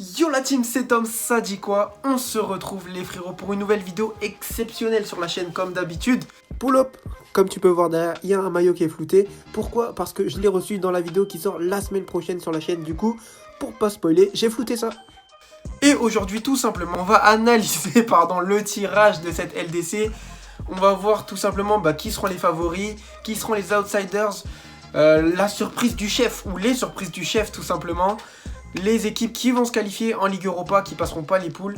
Yo la team, c'est Tom, ça dit quoi? On se retrouve les frérots pour une nouvelle vidéo exceptionnelle sur la chaîne comme d'habitude. Pull up. Comme tu peux voir derrière, il y a un maillot qui est flouté. Pourquoi? Parce que je l'ai reçu dans la vidéo qui sort la semaine prochaine sur la chaîne. Du coup, pour pas spoiler, j'ai flouté ça. Et aujourd'hui, tout simplement, on va analyser le tirage de cette LDC. On va voir tout simplement qui seront les favoris, qui seront les outsiders, la surprise du chef ou les surprises du chef tout simplement. Les équipes qui vont se qualifier en Ligue Europa, qui passeront pas les poules,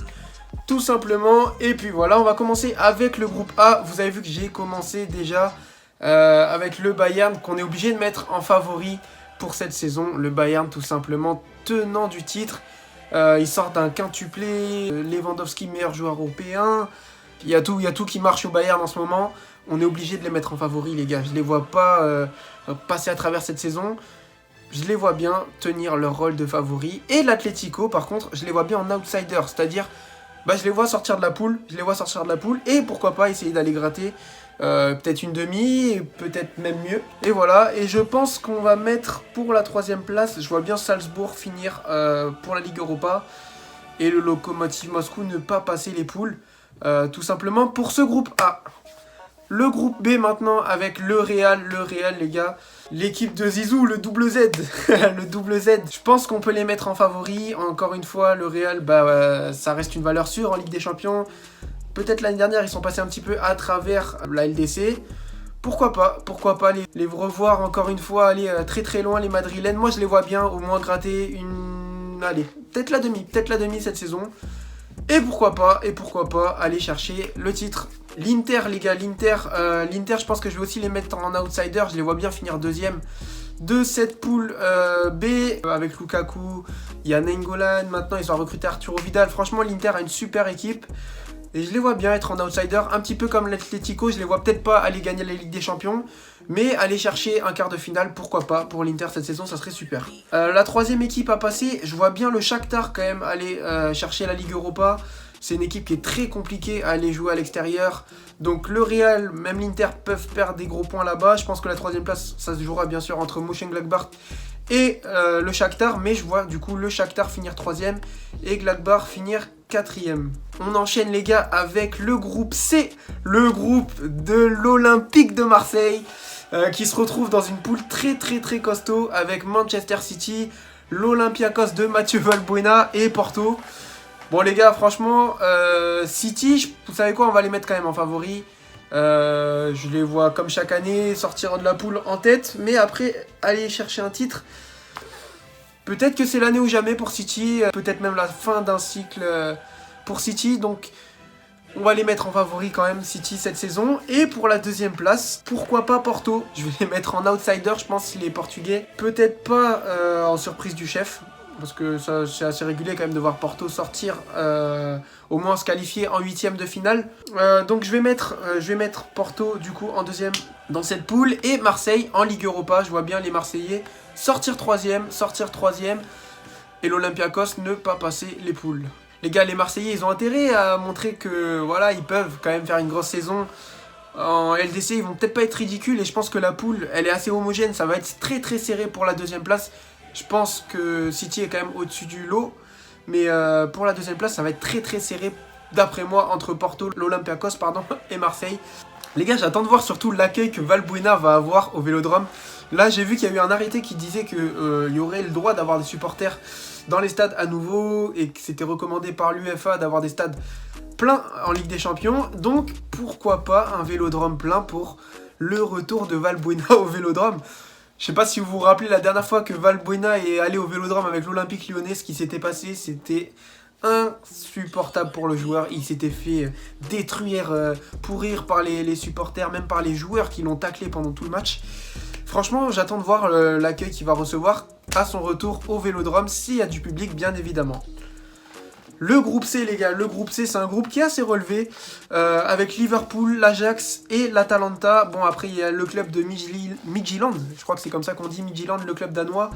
tout simplement. Et puis voilà, on va commencer avec le groupe A. Vous avez vu que j'ai commencé déjà avec le Bayern, qu'on est obligé de mettre en favori pour cette saison. Le Bayern, tout simplement, tenant du titre. Ils sortent d'un quintuplé, Lewandowski, meilleur joueur européen. Il y a tout qui marche au Bayern en ce moment. On est obligé de les mettre en favori, les gars. Je les vois pas passer à travers cette saison. Je les vois bien tenir leur rôle de favori. Et l'Atlético, par contre, je les vois bien en outsider. C'est-à-dire, je les vois sortir de la poule. Et pourquoi pas essayer d'aller gratter peut-être une demi, peut-être même mieux. Et voilà. Et je pense qu'on va mettre pour la 3ème place. Je vois bien Salzbourg finir pour la Ligue Europa. Et le Lokomotiv Moscou ne pas passer les poules. Tout simplement pour ce groupe A. Le groupe B maintenant avec le Real les gars. L'équipe de Zizou, le double Z. Le double Z. Je pense qu'on peut les mettre en favori. Encore une fois, le Real, ça reste une valeur sûre en Ligue des Champions. Peut-être l'année dernière, ils sont passés un petit peu à travers la LDC. Pourquoi pas les revoir encore une fois aller très très loin, les Madrilènes. Moi, je les vois bien au moins gratter une... Allez, peut-être la demi cette saison. Et pourquoi pas aller chercher le titre. L'Inter, les gars, l'Inter, je pense que je vais aussi les mettre en outsider. Je les vois bien finir deuxième de cette poule B avec Lukaku, il y a Nainggolan. Maintenant, ils ont recruté Arturo Vidal. Franchement, l'Inter a une super équipe. Et je les vois bien être en outsider, un petit peu comme l'Atlético. Je les vois peut-être pas aller gagner la Ligue des Champions, mais aller chercher un quart de finale, pourquoi pas. Pour l'Inter cette saison, ça serait super. La 3ème équipe à passer, je vois bien le Shakhtar quand même aller chercher la Ligue Europa. C'est une équipe qui est très compliquée à aller jouer à l'extérieur. Donc le Real, même l'Inter peuvent perdre des gros points là-bas. Je pense que la 3ème place, ça se jouera bien sûr entre Mönchengladbach et le Shakhtar. Mais je vois du coup le Shakhtar finir 3ème et Gladbach finir 4ème. On enchaîne les gars avec le groupe C. Le groupe de l'Olympique de Marseille. Qui se retrouve dans une poule très très très costaud avec Manchester City, l'Olympiakos de Mathieu Valbuena et Porto. Bon les gars, franchement, City, vous savez quoi, on va les mettre quand même en favori. Je les vois comme chaque année sortir de la poule en tête, mais après aller chercher un titre. Peut-être que c'est l'année ou jamais pour City, peut-être même la fin d'un cycle pour City, donc on va les mettre en favori quand même, City, cette saison. Et pour la 2ème place, pourquoi pas Porto? Je vais les mettre en outsider, je pense, les Portugais. Peut-être pas en surprise du chef, parce que c'est assez régulier quand même de voir Porto sortir, au moins se qualifier en 8ème de finale. Donc je vais mettre Porto du coup en 2ème dans cette poule. Et Marseille en Ligue Europa, je vois bien les Marseillais sortir 3ème. Et l'Olympiakos ne pas passer les poules. Les gars, les Marseillais, ils ont intérêt à montrer que voilà, ils peuvent quand même faire une grosse saison. En LDC, ils vont peut-être pas être ridicules. Et je pense que la poule, elle est assez homogène. Ça va être très très serré pour la 2ème place. Je pense que City est quand même au-dessus du lot. Mais pour la 2ème place, ça va être très très serré, d'après moi, entre Porto, l'Olympiakos et Marseille. Les gars, j'attends de voir surtout l'accueil que Valbuena va avoir au Vélodrome. Là, j'ai vu qu'il y a eu un arrêté qui disait qu'il y aurait le droit d'avoir des supporters dans les stades à nouveau et que c'était recommandé par l'UEFA d'avoir des stades pleins en Ligue des Champions. Donc, pourquoi pas un Vélodrome plein pour le retour de Valbuena au Vélodrome. Je sais pas si vous vous rappelez la dernière fois que Valbuena est allé au Vélodrome avec l'Olympique Lyonnais, ce qui s'était passé, c'était insupportable pour le joueur. Il s'était fait détruire, pourrir par les supporters, même par les joueurs qui l'ont taclé pendant tout le match. Franchement, j'attends de voir l'accueil qu'il va recevoir à son retour au Vélodrome, s'il y a du public, bien évidemment. Le groupe C, les gars, le groupe C, c'est un groupe qui est assez relevé, avec Liverpool, l'Ajax et l'Atalanta. Bon, après, il y a le club de Midtjylland, je crois que c'est comme ça qu'on dit, Midtjylland, le club danois.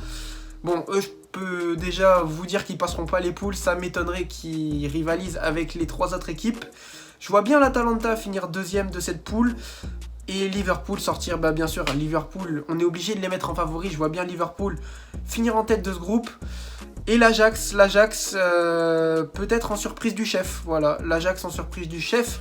Bon, eux, je peux déjà vous dire qu'ils passeront pas les poules, ça m'étonnerait qu'ils rivalisent avec les 3 autres équipes. Je vois bien l'Atalanta finir 2ème de cette poule. Et Liverpool sortir, bien sûr, Liverpool, on est obligé de les mettre en favori. Je vois bien Liverpool finir en tête de ce groupe. Et l'Ajax, peut-être en surprise du chef. Voilà, l'Ajax en surprise du chef.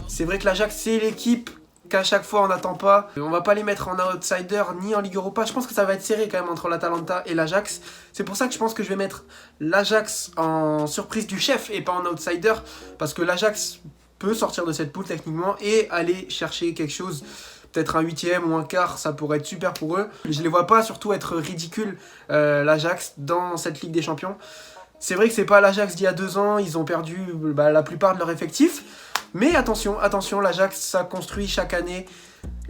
C'est vrai que l'Ajax, c'est l'équipe qu'à chaque fois on n'attend pas. On va pas les mettre en outsider ni en Ligue Europa. Je pense que ça va être serré quand même entre l'Atalanta et l'Ajax. C'est pour ça que je pense que je vais mettre l'Ajax en surprise du chef et pas en outsider. Parce que l'Ajax peut sortir de cette poule techniquement et aller chercher quelque chose. Peut-être un huitième ou un quart, ça pourrait être super pour eux. Je les vois pas surtout être ridicule l'Ajax dans cette Ligue des Champions. C'est vrai que c'est pas l'Ajax d'il y a 2 ans, ils ont perdu la plupart de leur effectif. Mais attention, l'Ajax ça construit chaque année.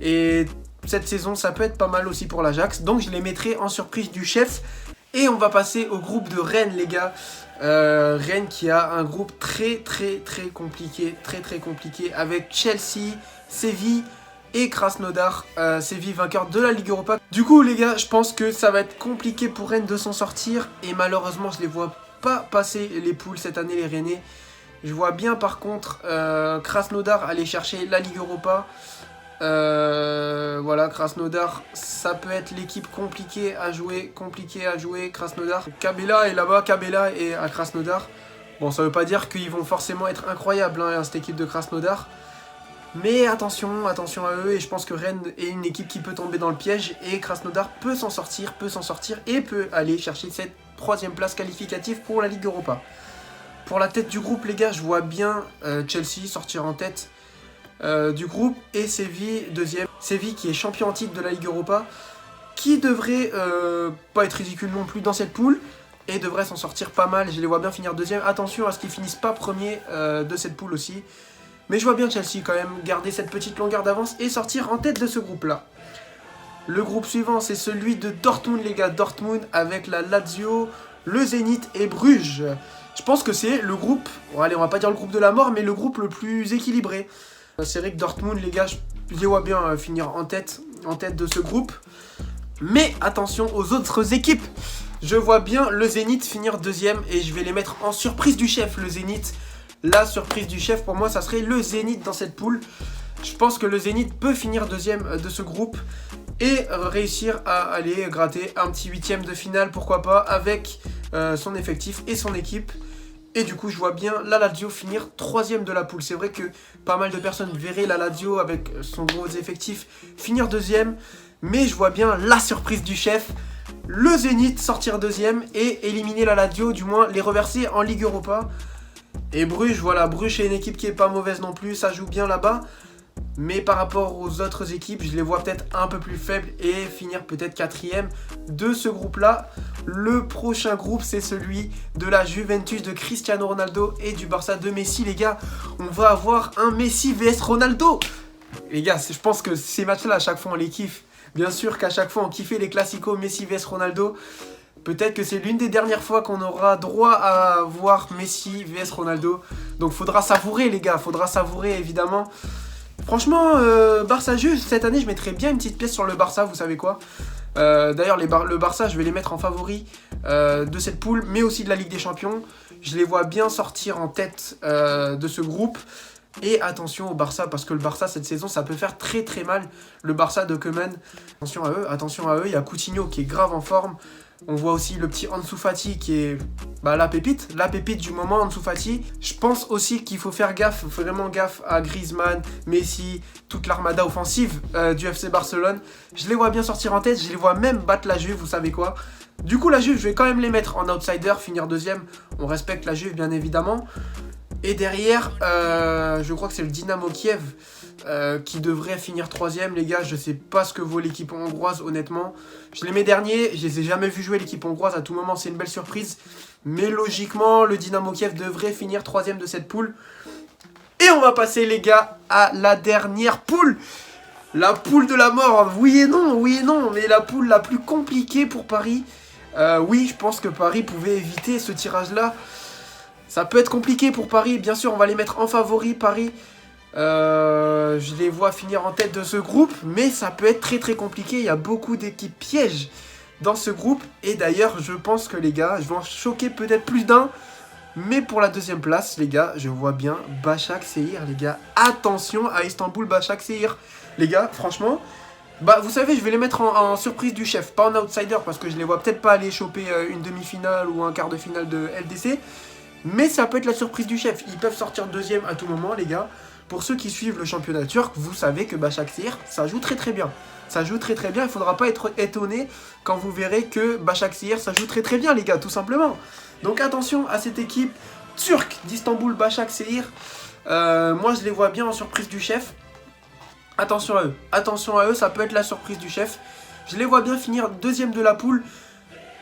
Et cette saison ça peut être pas mal aussi pour l'Ajax. Donc je les mettrai en surprise du chef. Et on va passer au groupe de Rennes les gars. Rennes qui a un groupe très compliqué. Très compliqué avec Chelsea, Séville et Krasnodar, Séville vainqueur de la Ligue Europa. Du coup les gars, je pense que ça va être compliqué pour Rennes de s'en sortir. Et malheureusement je les vois pas passer les poules cette année les Rennais. Je vois bien par contre Krasnodar aller chercher la Ligue Europa. Voilà, Krasnodar, ça peut être l'équipe compliquée à jouer. Krasnodar, Kabela est là-bas, Kabela est à Krasnodar. Bon, ça veut pas dire qu'ils vont forcément être incroyables, hein, cette équipe de Krasnodar. Mais attention à eux, et je pense que Rennes est une équipe qui peut tomber dans le piège, et Krasnodar peut s'en sortir, et peut aller chercher cette 3e place qualificative pour la Ligue Europa. Pour la tête du groupe, les gars, je vois bien Chelsea sortir en tête du groupe, et Séville deuxième. Séville qui est champion en titre de la Ligue Europa, qui devrait pas être ridicule non plus dans cette poule, et devrait s'en sortir pas mal. Je les vois bien finir deuxième. Attention à ce qu'ils finissent pas premier de cette poule aussi. Mais je vois bien Chelsea quand même garder cette petite longueur d'avance et sortir en tête de ce groupe-là. Le groupe suivant, c'est celui de Dortmund, les gars. Dortmund avec la Lazio, le Zénith et Bruges. Je pense que c'est le groupe, bon, allez, on va pas dire le groupe de la mort, mais le groupe le plus équilibré. C'est vrai que Dortmund, les gars, je les vois bien finir en tête de ce groupe. Mais attention aux autres équipes. Je vois bien le Zénith finir deuxième et je vais les mettre en surprise du chef, le Zénith. La surprise du chef, pour moi, ça serait le Zénith dans cette poule. Je pense que le Zénith peut finir deuxième de ce groupe et réussir à aller gratter un petit 8e de finale, pourquoi pas, avec son effectif et son équipe. Et du coup, je vois bien la Lazio finir 3e de la poule. C'est vrai que pas mal de personnes verraient la Lazio avec son gros effectif finir deuxième. Mais je vois bien la surprise du chef, le Zénith sortir deuxième et éliminer la Lazio, du moins les reverser en Ligue Europa. Et Bruges, voilà, Bruges est une équipe qui est pas mauvaise non plus, ça joue bien là-bas. Mais par rapport aux autres équipes, je les vois peut-être un peu plus faibles et finir peut-être 4e de ce groupe-là. Le prochain groupe, c'est celui de la Juventus de Cristiano Ronaldo et du Barça de Messi, les gars. On va avoir un Messi vs Ronaldo. Les gars, je pense que ces matchs-là, à chaque fois, on les kiffe. Bien sûr qu'à chaque fois, on kiffait les classicos Messi vs Ronaldo. Peut-être que c'est l'une des dernières fois qu'on aura droit à voir Messi vs Ronaldo. Donc faudra savourer les gars, faudra savourer évidemment. Franchement, Barça-Juve, cette année je mettrais bien une petite pièce sur le Barça, vous savez quoi. D'ailleurs le Barça je vais les mettre en favori de cette poule, mais aussi de la Ligue des Champions. Je les vois bien sortir en tête de ce groupe. Et attention au Barça, parce que le Barça cette saison ça peut faire très mal. Le Barça de Koeman, attention à eux, il y a Coutinho qui est grave en forme. On voit aussi le petit Ansu Fati qui est la pépite du moment, Ansu Fati. Je pense aussi qu'il faut faire gaffe, vraiment gaffe à Griezmann, Messi, toute l'armada offensive du FC Barcelone. Je les vois bien sortir en tête, je les vois même battre la Juve, vous savez quoi. Du coup la Juve, je vais quand même les mettre en outsider, finir deuxième. On respecte la Juve bien évidemment. Et derrière, je crois que c'est le Dynamo Kiev qui devrait finir 3e. Les gars, je sais pas ce que vaut l'équipe hongroise, honnêtement. Je les mets derniers, je les ai jamais vus jouer l'équipe hongroise. À tout moment, c'est une belle surprise. Mais logiquement, le Dynamo Kiev devrait finir 3e de cette poule. Et on va passer, les gars, à la dernière poule. La poule de la mort, oui et non, mais la poule la plus compliquée pour Paris. Oui, je pense que Paris pouvait éviter ce tirage-là. Ça peut être compliqué pour Paris, bien sûr on va les mettre en favori, Paris. Je les vois finir en tête de ce groupe, mais ça peut être très compliqué, il y a beaucoup d'équipes pièges dans ce groupe. Et d'ailleurs je pense que les gars, je vais en choquer peut-être plus d'un. Mais pour la 2e place les gars, je vois bien Başakşehir les gars. Attention à Istanbul Başakşehir. Les gars, franchement, Bah vous savez, je vais les mettre en surprise du chef, pas en outsider, parce que je les vois peut-être pas aller choper une demi-finale ou un quart de finale de LDC. Mais ça peut être la surprise du chef. Ils peuvent sortir deuxième à tout moment, les gars. Pour ceux qui suivent le championnat turc, vous savez que Başakşehir, ça joue très très bien. Ça joue très très bien, il ne faudra pas être étonné quand vous verrez que Başakşehir, ça joue très très bien, les gars, tout simplement. Donc attention à cette équipe turque d'Istanbul, Başakşehir. Moi, je les vois bien en surprise du chef. Attention à eux, ça peut être la surprise du chef. Je les vois bien finir deuxième de la poule.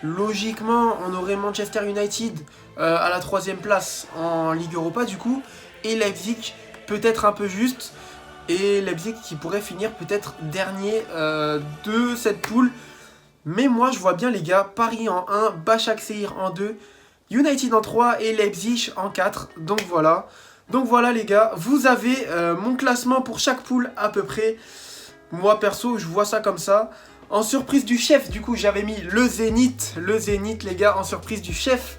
Logiquement, on aurait Manchester United à la 3e place en Ligue Europa du coup. Et Leipzig peut-être un peu juste. Et Leipzig qui pourrait finir peut-être dernier de cette poule. Mais moi je vois bien les gars, Paris en 1, Başakşehir en 2, United en 3 et Leipzig en 4. Donc voilà les gars, vous avez mon classement pour chaque poule à peu près. Moi perso je vois ça comme ça. En surprise du chef du coup j'avais mis le Zénith les gars en surprise du chef.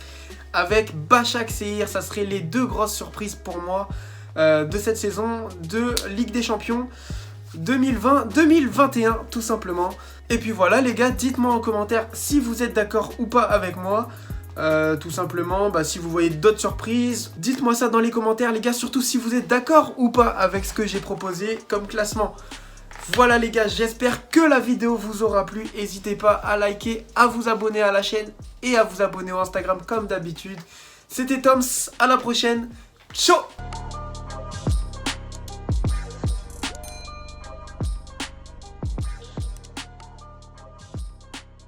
Avec Başakşehir, ça serait les deux grosses surprises pour moi de cette saison de Ligue des Champions 2020-2021 tout simplement. Et puis voilà les gars, dites-moi en commentaire si vous êtes d'accord ou pas avec moi. Tout simplement, si vous voyez d'autres surprises, dites-moi ça dans les commentaires les gars, surtout si vous êtes d'accord ou pas avec ce que j'ai proposé comme classement. Voilà les gars, j'espère que la vidéo vous aura plu, n'hésitez pas à liker, à vous abonner à la chaîne et à vous abonner au Instagram comme d'habitude. C'était Toms, à la prochaine, ciao.